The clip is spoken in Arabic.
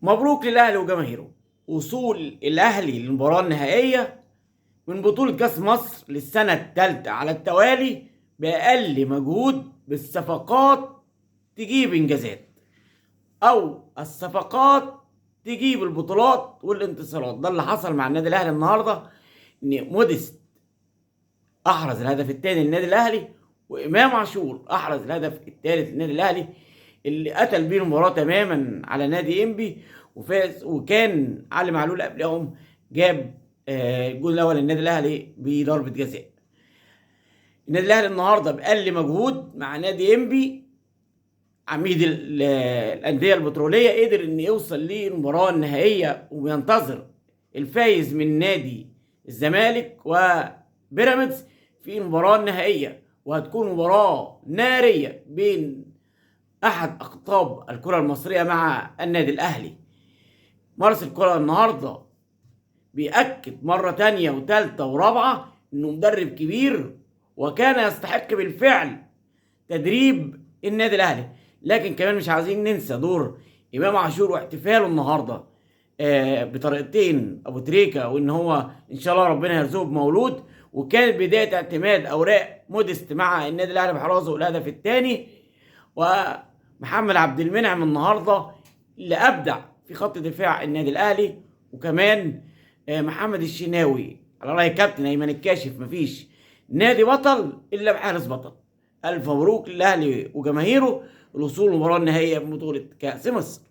مبروك للأهلي وجماهيره وصول الأهلي للمباراة النهائية من بطولة كأس مصر للسنة الثالثة على التوالي بأقل مجهود، بالصفقات تجيب إنجازات، أو الصفقات تجيب البطولات والانتصارات. ده اللي حصل مع النادي الأهلي النهاردة، إن موديست أحرز الهدف الثاني للنادي الأهلي، وإمام عاشور أحرز الهدف الثالث للنادي الأهلي اللي قتل بيه المباراة تماما على نادي إنبي وفاز. وكان علي معلول قبلهم جاب الجول الأول للنادي الأهلي بضربة جزاء. النادي الأهلي النهارده بأقل مجهود مع نادي إنبي عميد الأندية البترولية قدر إن يوصل للمباراة النهائية، وبينتظر الفايز من نادي الزمالك وبيراميدز في المباراة النهائية، وهتكون مباراة نارية بين أحد أقطاب الكرة المصرية مع النادي الأهلي. مارس الكرة النهارده بيأكد مرة تانية وتالتة ورابعة إنه مدرب كبير، وكان يستحق بالفعل تدريب النادي الأهلي. لكن كمان مش عايزين ننسى دور إمام عاشور واحتفاله النهارده بطريقتين أبو تريكة، وإن هو إن شاء الله ربنا يرزقه بمولود. وكانت بداية اعتماد أوراق موديست مع النادي الأهلي بحرازه الهدف الثاني. ومحمد عبد المنعم النهارده اللي أبدع في خط دفاع النادي الأهلي، وكمان محمد الشناوي على رأي كابتن أيمن الكاشف. مفيش نادي بطل إلا بحارس بطل. ألف مبروك للأهلي وجماهيره الوصول للمباراة النهائية ببطولة كأس مصر.